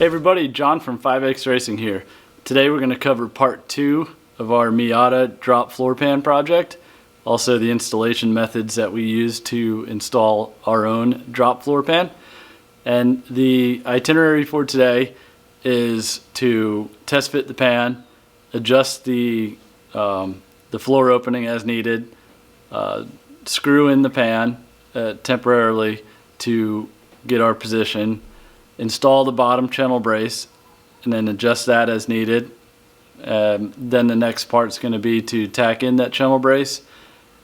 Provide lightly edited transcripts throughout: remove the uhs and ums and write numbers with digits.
Hey everybody, John from 5X Racing here. Today we're going to cover part 2 of our Miata drop floor pan project. Also the installation methods that we use to install our own drop floor pan. And the itinerary for today is to test fit the pan, adjust the floor opening as needed, screw in the pan temporarily to get our position, install the bottom channel brace, and then adjust that as needed. Then the next part is going to be to tack in that channel brace,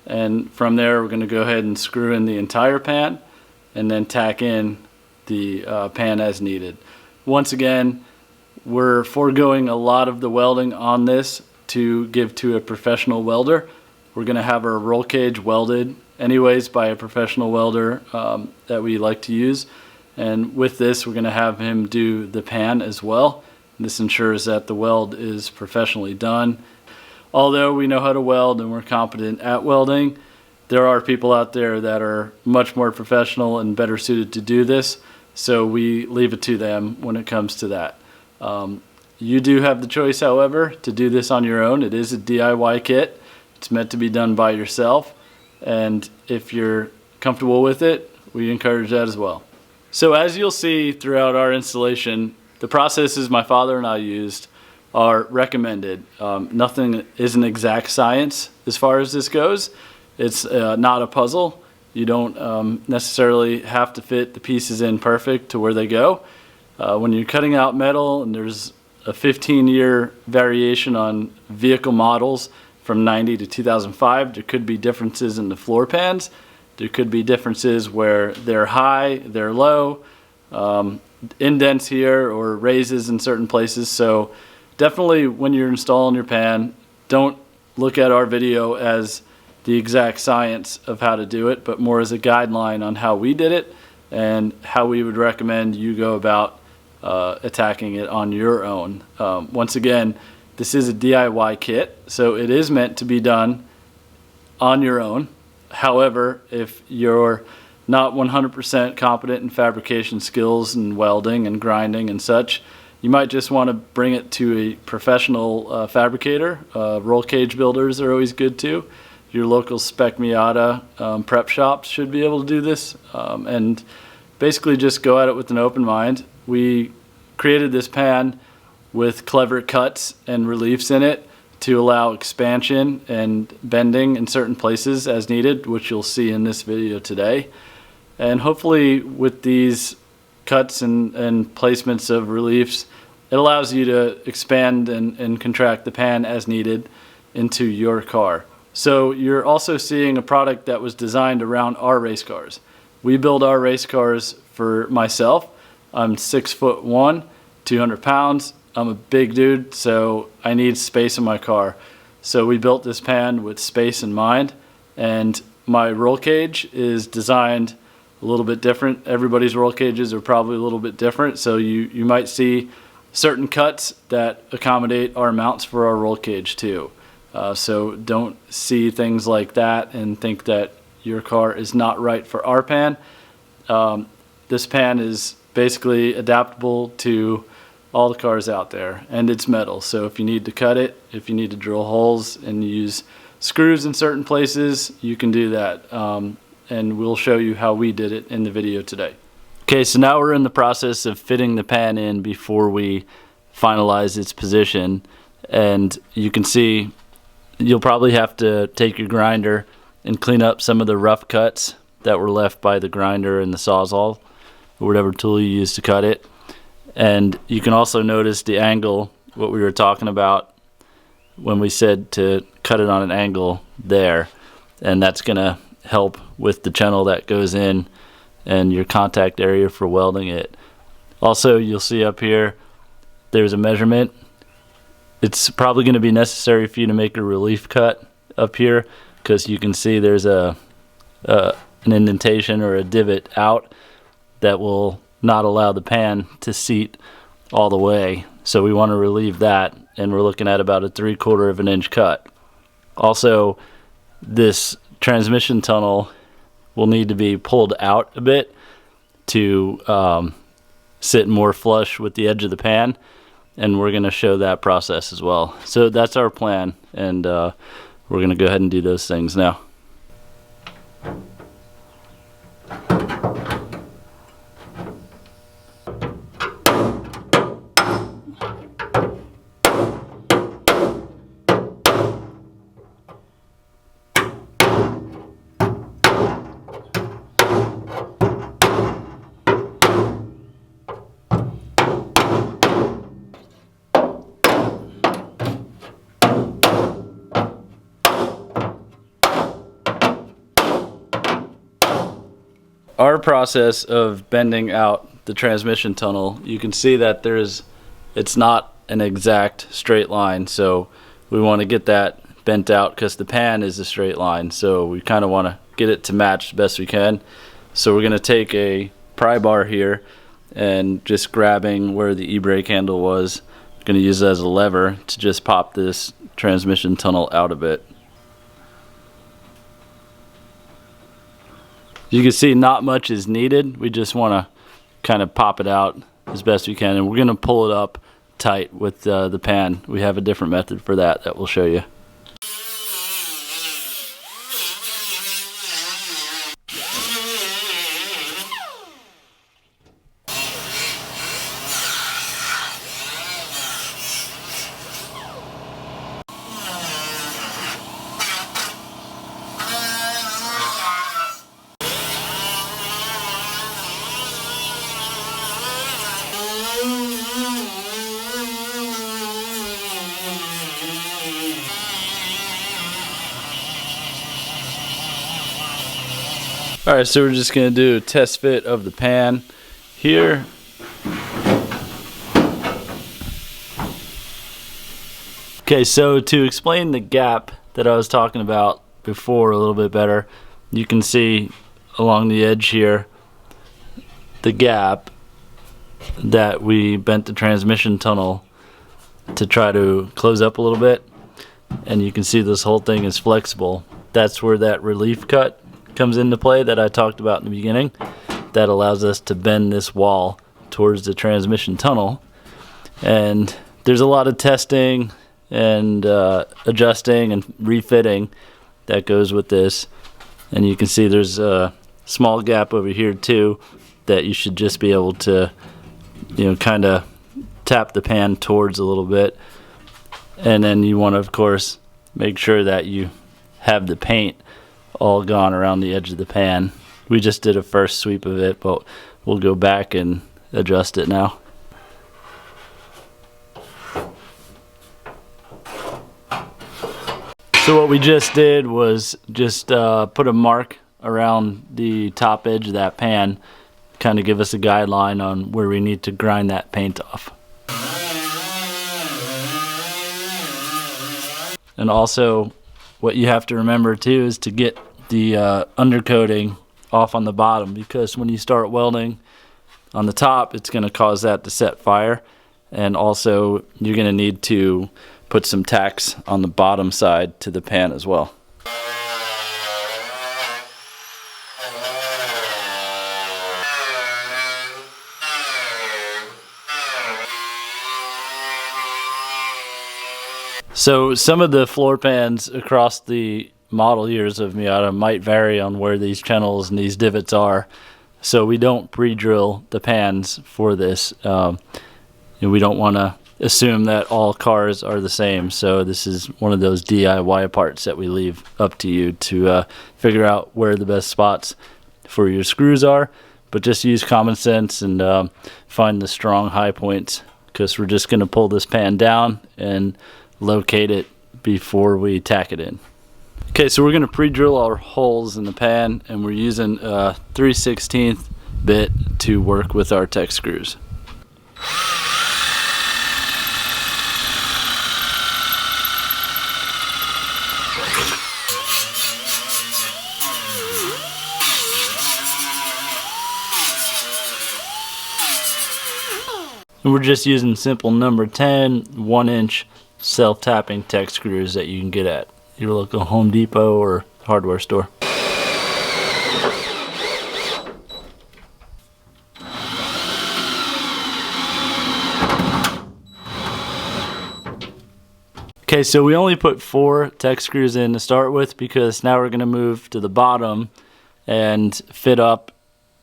and from there we're going to go ahead and screw in the entire pan and then tack in the pan as needed. Once again, we're foregoing a lot of the welding on this to give to a professional welder. We're going to have our roll cage welded anyways by a professional welder that we like to use. And with this, we're going to have him do the pan as well. This ensures that the weld is professionally done. Although we know how to weld and we're competent at welding, there are people out there that are much more professional and better suited to do this. So we leave it to them when it comes to that. You do have the choice, however, to do this on your own. It is a DIY kit. It's meant to be done by yourself. And if you're comfortable with it, we encourage that as well. So as you'll see throughout our installation, the processes my father and I used are recommended. Nothing is an exact science as far as this goes. It's not a puzzle. You don't necessarily have to fit the pieces in perfect to where they go. When you're cutting out metal and there's a 15-year variation on vehicle models from 90 to 2005, there could be differences in the floor pans. There could be differences where they're high, they're low, indents here or raises in certain places. So definitely when you're installing your pan, don't look at our video as the exact science of how to do it, but more as a guideline on how we did it and how we would recommend you go about attacking it on your own. Once again, this is a DIY kit, so it is meant to be done on your own. However, if you're not 100% competent in fabrication skills and welding and grinding and such, you might just want to bring it to a professional fabricator. Roll cage builders are always good too. Your local spec Miata prep shops should be able to do this, and basically just go at it with an open mind. We created this pan with clever cuts and reliefs in it to allow expansion and bending in certain places as needed, which you'll see in this video today. And hopefully with these cuts and placements of reliefs, it allows you to expand and contract the pan as needed into your car. So you're also seeing a product that was designed around our race cars. We build our race cars for myself. I'm 6'1", 200 pounds. I'm a big dude, so I need space in my car. So we built this pan with space in mind, and my roll cage is designed a little bit different. Everybody's roll cages are probably a little bit different, so you might see certain cuts that accommodate our mounts for our roll cage too. So don't see things like that and think that your car is not right for our pan. This pan is basically adaptable to all the cars out there, and it's metal, so if you need to cut it, if you need to drill holes and use screws in certain places, you can do that, and we'll show you how we did it in the video today. Okay, so now we're in the process of fitting the pan in before we finalize its position, and you can see you'll probably have to take your grinder and clean up some of the rough cuts that were left by the grinder and the Sawzall or whatever tool you use to cut it. And you can also notice the angle, what we were talking about when we said to cut it on an angle there. And that's going to help with the channel that goes in and your contact area for welding it. Also, you'll see up here, there's a measurement. It's probably going to be necessary for you to make a relief cut up here because you can see there's an indentation or a divot out that will not allow the pan to seat all the way. So we want to relieve that, and we're looking at about a 3/4 of an inch cut. Also, this transmission tunnel will need to be pulled out a bit to sit more flush with the edge of the pan, and we're going to show that process as well. So that's our plan, and we're going to go ahead and do those things now. Our process of bending out the transmission tunnel, you can see that it's not an exact straight line, so we want to get that bent out because the pan is a straight line, so we kind of want to get it to match the best we can. So we're going to take a pry bar here and just grabbing where the e-brake handle was, I'm going to use it as a lever to just pop this transmission tunnel out a bit. You can see not much is needed. We just want to kind of pop it out as best we can, and we're going to pull it up tight with the pan. We have a different method for that we'll show you. Alright, so we're just going to do a test fit of the pan here. Okay, so to explain the gap that I was talking about before a little bit better, you can see along the edge here the gap that we bent the transmission tunnel to try to close up a little bit, and you can see this whole thing is flexible. That's where that relief cut comes into play that I talked about in the beginning. That allows us to bend this wall towards the transmission tunnel, and there's a lot of testing and adjusting and refitting that goes with this, and you can see there's a small gap over here too that you should just be able to, you know, kind of tap the pan towards a little bit, and then you want to of course make sure that you have the paint all gone around the edge of the pan. We just did a first sweep of it, but we'll go back and adjust it now. So what we just did was just put a mark around the top edge of that pan, kind of give us a guideline on where we need to grind that paint off. And also what you have to remember too is to get the undercoating off on the bottom, because when you start welding on the top, it's going to cause that to set fire, and also you're going to need to put some tacks on the bottom side to the pan as well. So some of the floor pans across the model years of Miata might vary on where these channels and these divots are, so we don't pre-drill the pans for this. We don't want to assume that all cars are the same, so this is one of those DIY parts that we leave up to you to figure out where the best spots for your screws are, but just use common sense and find the strong high points, because we're just going to pull this pan down and locate it before we tack it in. Okay, so we're going to pre-drill our holes in the pan, and we're using a 3/16 bit to work with our tech screws. And we're just using simple number 10 1-inch self-tapping tech screws that you can get at your local Home Depot or hardware store. Okay, so we only put 4 tech screws in to start with because now we're going to move to the bottom and fit up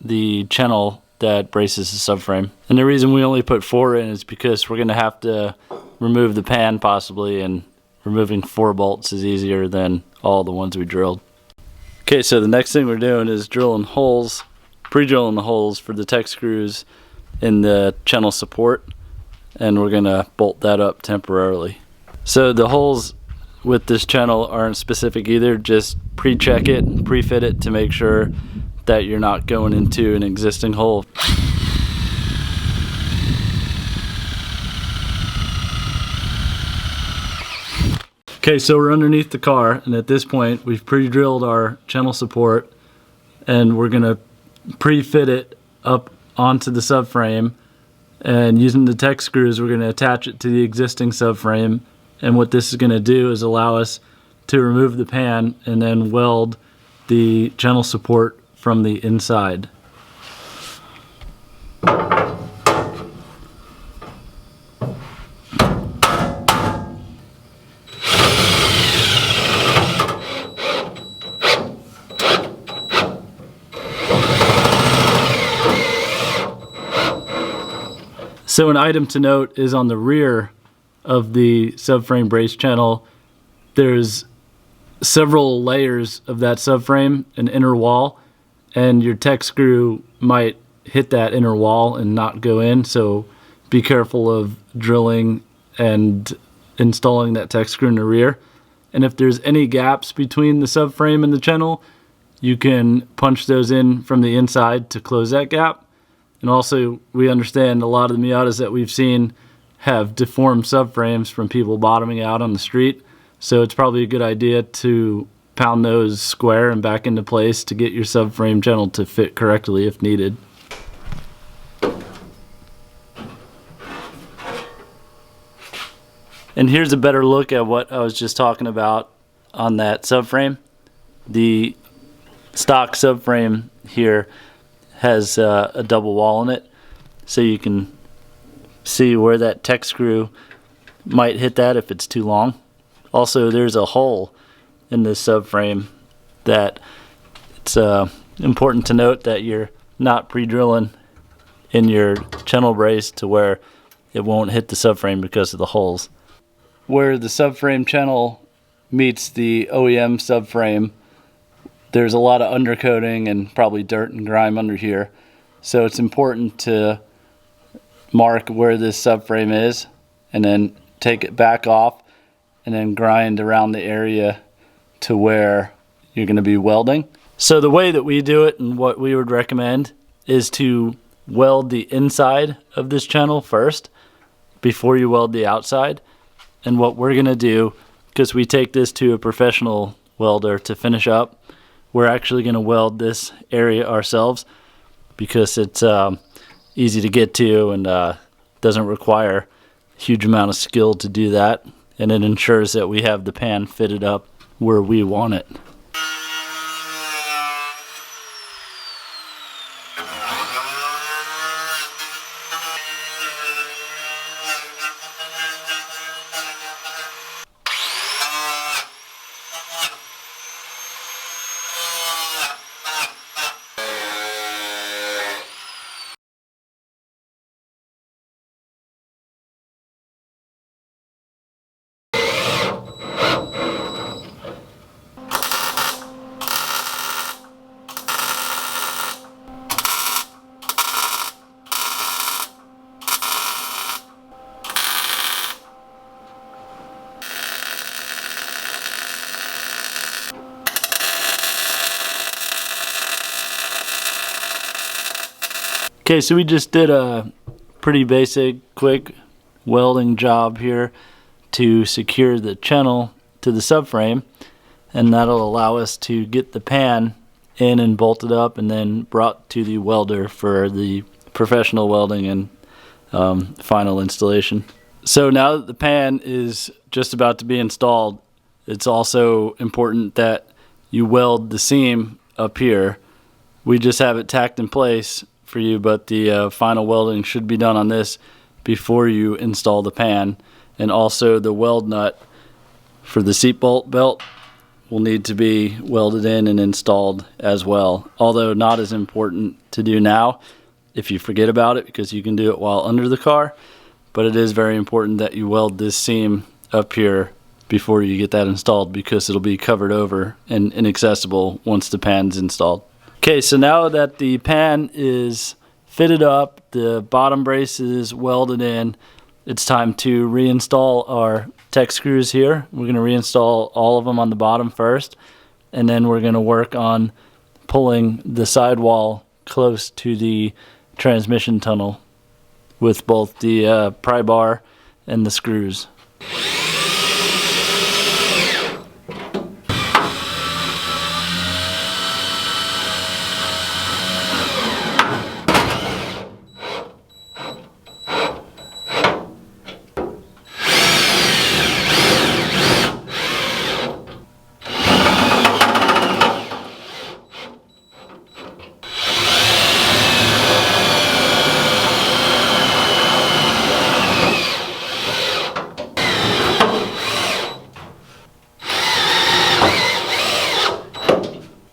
the channel that braces the subframe. And the reason we only put 4 in is because we're going to have to remove the pan possibly, and removing 4 bolts is easier than all the ones we drilled. Okay, so the next thing we're doing is drilling holes, pre-drilling the holes for the tech screws in the channel support, and we're going to bolt that up temporarily. So the holes with this channel aren't specific either, just pre-check it, pre-fit it to make sure that you're not going into an existing hole. Okay, so we're underneath the car, and at this point we've pre-drilled our channel support, and we're gonna pre-fit it up onto the subframe, and using the tech screws we're gonna attach it to the existing subframe. And what this is going to do is allow us to remove the pan and then weld the channel support from the inside. So an item to note is on the rear of the subframe brace channel, there's several layers of that subframe, an inner wall, and your tech screw might hit that inner wall and not go in, so be careful of drilling and installing that tech screw in the rear. And if there's any gaps between the subframe and the channel, you can punch those in from the inside to close that gap. And also, we understand a lot of the Miatas that we've seen have deformed subframes from people bottoming out on the street, so it's probably a good idea to pound those square and back into place to get your subframe channel to fit correctly if needed. And here's a better look at what I was just talking about on that subframe. The stock subframe here has a double wall in it, so you can see where that tech screw might hit that if it's too long. Also, there's a hole in this subframe that it's important to note that you're not pre-drilling in your channel brace to where it won't hit the subframe because of the holes. Where the subframe channel meets the OEM subframe, there's a lot of undercoating and probably dirt and grime under here, so it's important to mark where this subframe is and then take it back off and then grind around the area to where you're going to be welding. So the way that we do it and what we would recommend is to weld the inside of this channel first before you weld the outside. And what we're going to do, because we take this to a professional welder to finish up, we're actually going to weld this area ourselves because it's easy to get to and doesn't require a huge amount of skill to do that, and it ensures that we have the pan fitted up where we want it. Okay, so we just did a pretty basic, quick welding job here to secure the channel to the subframe, and that'll allow us to get the pan in and bolted up and then brought to the welder for the professional welding and final installation. So now that the pan is just about to be installed, it's also important that you weld the seam up here. We just have it tacked in place for you, but the final welding should be done on this before you install the pan. And also the weld nut for the seat belt will need to be welded in and installed as well, although not as important to do now if you forget about it, because you can do it while under the car. But it is very important that you weld this seam up here before you get that installed, because it'll be covered over and inaccessible once the pan's installed. Okay, so now that the pan is fitted up, the bottom brace is welded in, it's time to reinstall our tech screws here. We're going to reinstall all of them on the bottom first, and then we're going to work on pulling the sidewall close to the transmission tunnel with both the pry bar and the screws.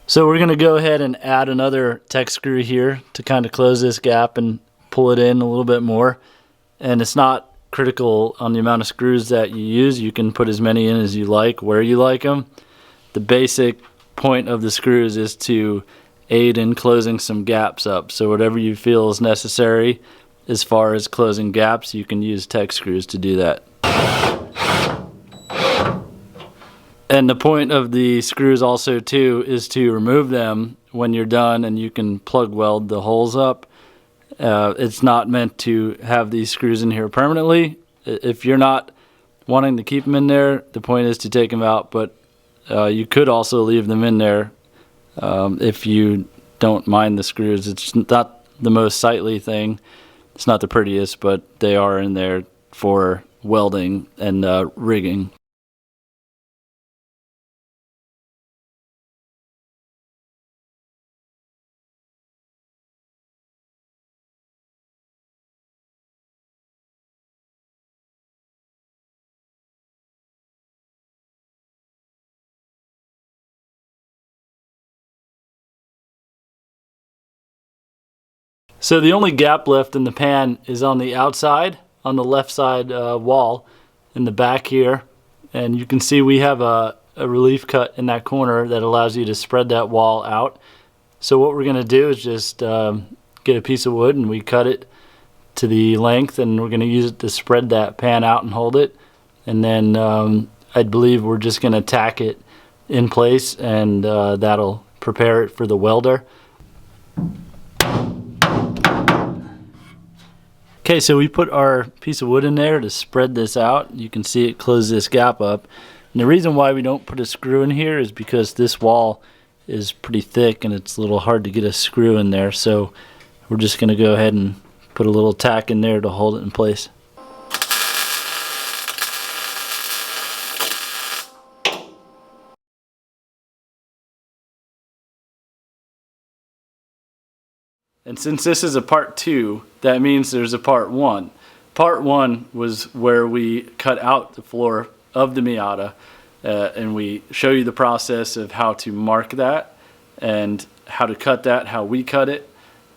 So we're going to go ahead and add another tech screw here to kind of close this gap and pull it in a little bit more. And it's not critical on the amount of screws that you use. You can put as many in as you like, where you like them. The basic point of the screws is to aid in closing some gaps up. So whatever you feel is necessary as far as closing gaps, you can use tech screws to do that. And the point of the screws also too is to remove them when you're done, and you can plug weld the holes up. It's not meant to have these screws in here permanently. If you're not wanting to keep them in there, the point is to take them out, but you could also leave them in there if you don't mind the screws. It's not the most sightly thing. It's not the prettiest, but they are in there for welding and rigging. So the only gap left in the pan is on the outside, on the left side wall in the back here. And you can see we have a relief cut in that corner that allows you to spread that wall out. So what we're going to do is just get a piece of wood and we cut it to the length, and we're going to use it to spread that pan out and hold it. And then I believe we're just going to tack it in place, and that'll prepare it for the welder. Okay, so we put our piece of wood in there to spread this out. You can see it close this gap up. And the reason why we don't put a screw in here is because this wall is pretty thick and it's a little hard to get a screw in there. So we're just going to go ahead and put a little tack in there to hold it in place. And since this is a part 2, that means there's a part 1. Part 1 was where we cut out the floor of the Miata, and we show you the process of how to mark that and how to cut that, how we cut it,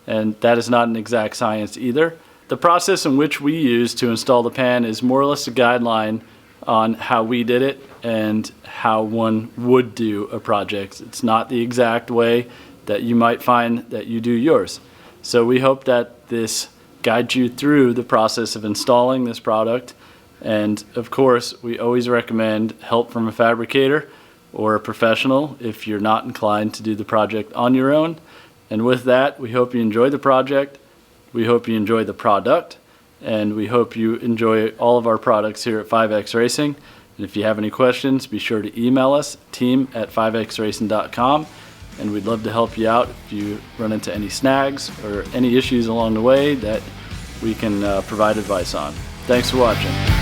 and that is not an exact science either. The process in which we use to install the pan is more or less a guideline on how we did it and how one would do a project. It's not the exact way that you might find that you do yours. So we hope that this guides you through the process of installing this product. And of course, we always recommend help from a fabricator or a professional if you're not inclined to do the project on your own. And with that, we hope you enjoy the project, we hope you enjoy the product, and we hope you enjoy all of our products here at 5X Racing. And if you have any questions, be sure to email us, team@5xracing.com. And we'd love to help you out if you run into any snags or any issues along the way that we can provide advice on. Thanks for watching.